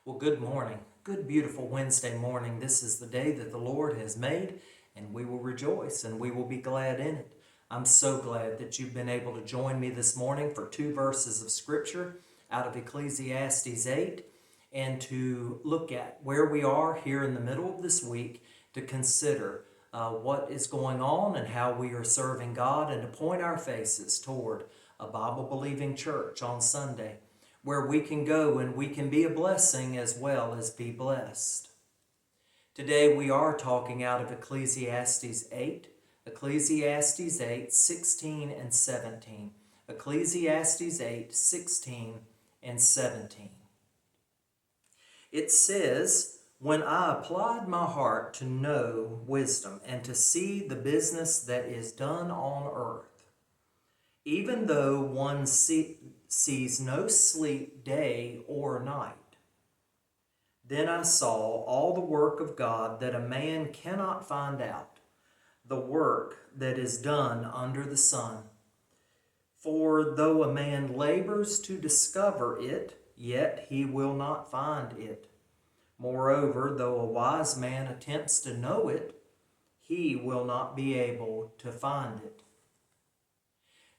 Well, good morning. Good, beautiful Wednesday morning. This is the day that the Lord has made, and we will rejoice and we will be glad in it. I'm so glad that you've been able to join me this morning for two verses of Scripture out of Ecclesiastes 8 and to look at where we are here in the middle of this week to consider what is going on and how we are serving God and to point our faces toward a Bible-believing church on Sunday where we can go and we can be a blessing as well as be blessed. Today we are talking out of Ecclesiastes 8, Ecclesiastes 8, 16 and 17. Ecclesiastes 8, 16 and 17. It says, "When I applied my heart to know wisdom and to see the business that is done on earth, even though one sees no sleep day or night, then I saw all the work of God that a man cannot find out, the work that is done under the sun. For though a man labors to discover it, yet he will not find it. Moreover, though a wise man attempts to know it, he will not be able to find it."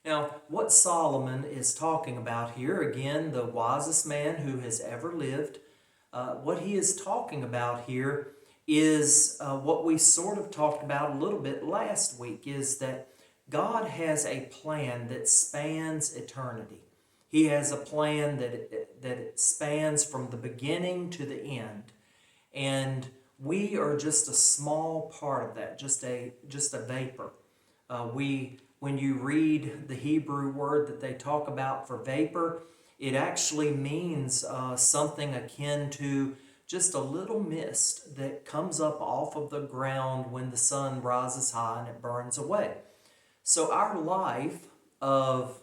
Now, what Solomon is talking about here, again, the wisest man who has ever lived, what he is talking about here is what we sort of talked about a little bit last week, is that God has a plan that spans eternity. He has a plan that spans from the beginning to the end. And we are just a small part of that, just a vapor. When you read the Hebrew word that they talk about for vapor, it actually means something akin to just a little mist that comes up off of the ground when the sun rises high and it burns away. So our life of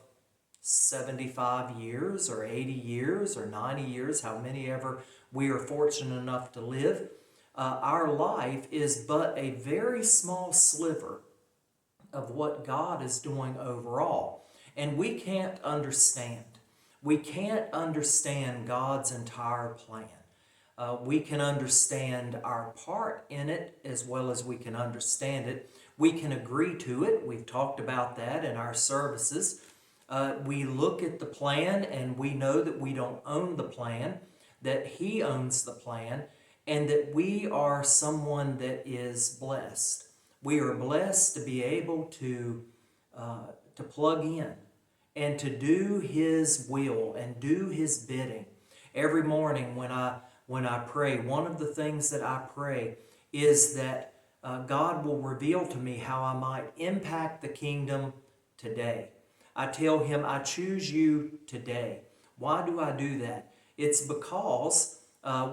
75 years or 80 years or 90 years, how many ever we are fortunate enough to live, our life is but a very small sliver of what God is doing overall. And we can't understand. We can't understand God's entire plan. We can understand our part in it as well as we can understand it. We can agree to it. We've talked about that in our services. We look at the plan and we know that we don't own the plan, that He owns the plan, and that we are someone that is blessed. We are blessed to be able to plug in and to do His will and do His bidding. Every morning when I pray, one of the things that I pray is that God will reveal to me how I might impact the kingdom today. I tell Him, I choose you today. Why do I do that? It's because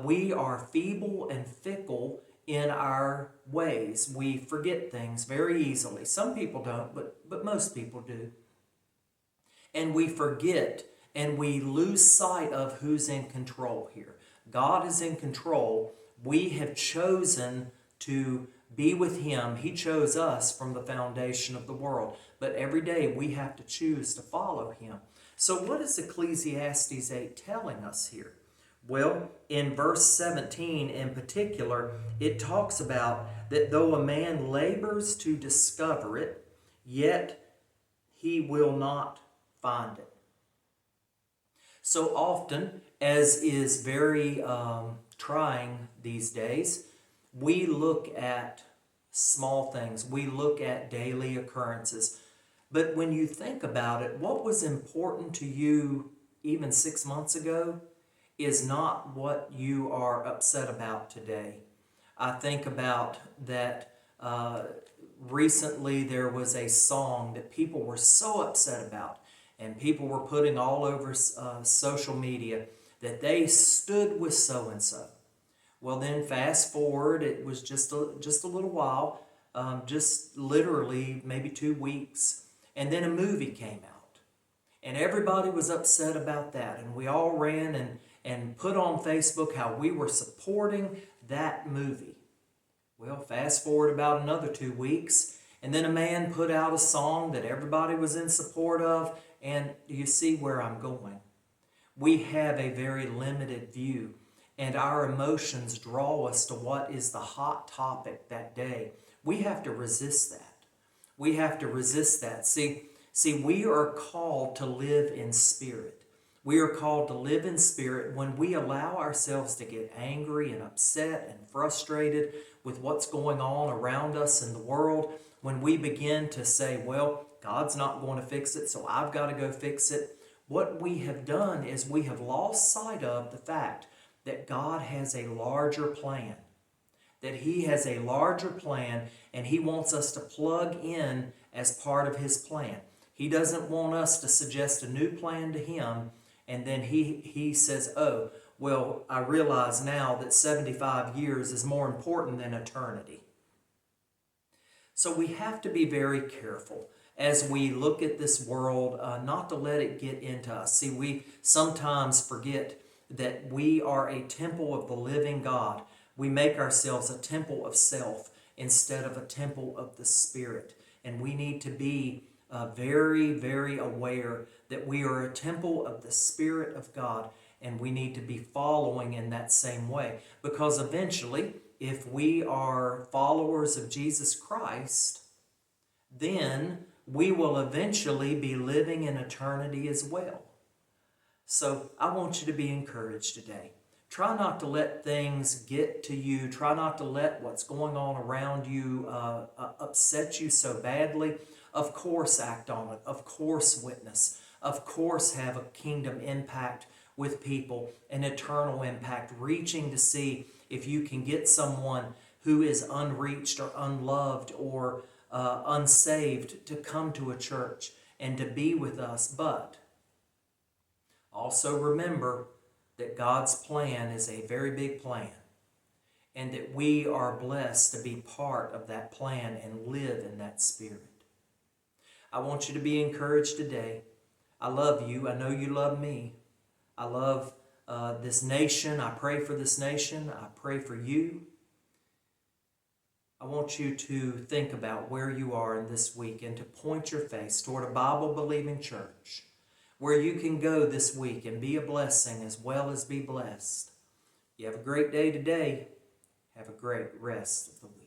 we are feeble and fickle in our ways. We forget things very easily. Some people don't, but most people do. And we forget and we lose sight of who's in control here. God is in control. We have chosen to be with Him. He chose us from the foundation of the world. But every day we have to choose to follow Him. So what is Ecclesiastes 8 telling us here? Well, in verse 17 in particular, it talks about that though a man labors to discover it, yet he will not find it. So often, as is very trying these days, we look at small things. We look at daily occurrences. But when you think about it, what was important to you even 6 months ago is not what you are upset about today. I think about that recently there was a song that people were so upset about, and people were putting all over social media that they stood with so-and-so. Well, then fast forward, it was just a little while, just literally maybe 2 weeks, and then a movie came out. And everybody was upset about that, and we all ran and put on Facebook how we were supporting that movie. Well, fast forward about another 2 weeks, and then a man put out a song that everybody was in support of, and do you see where I'm going? We have a very limited view. and our emotions draw us to what is the hot topic that day, we have to resist that. We have to resist that. See, we are called to live in spirit. We are called to live in spirit when we allow ourselves to get angry and upset and frustrated with what's going on around us in the world. When we begin to say, well, God's not going to fix it, so I've got to go fix it. What we have done is we have lost sight of the fact that God has a larger plan. That He has a larger plan, and He wants us to plug in as part of His plan. He doesn't want us to suggest a new plan to Him, and then He says, oh, well, I realize now that 75 years is more important than eternity. So we have to be very careful as we look at this world, not to let it get into us. See, we sometimes forget that we are a temple of the living God. We make ourselves a temple of self instead of a temple of the Spirit. And we need to be very, very aware that we are a temple of the Spirit of God, and we need to be following in that same way. Because eventually, if we are followers of Jesus Christ, then we will eventually be living in eternity as well. So I want you to be encouraged today. Try not to let things get to you. Try not to let what's going on around you upset you so badly. Of course, act on it. Of course, witness. Of course, have a kingdom impact with people, an eternal impact, reaching to see if you can get someone who is unreached or unloved or unsaved to come to a church and to be with us. But also remember that God's plan is a very big plan, and that we are blessed to be part of that plan and live in that spirit. I want you to be encouraged today. I love you. I know you love me. I love this nation. I pray for this nation. I pray for you. I want you to think about where you are in this week and to point your face toward a Bible-believing church where you can go this week and be a blessing as well as be blessed. You have a great day today. Have a great rest of the week.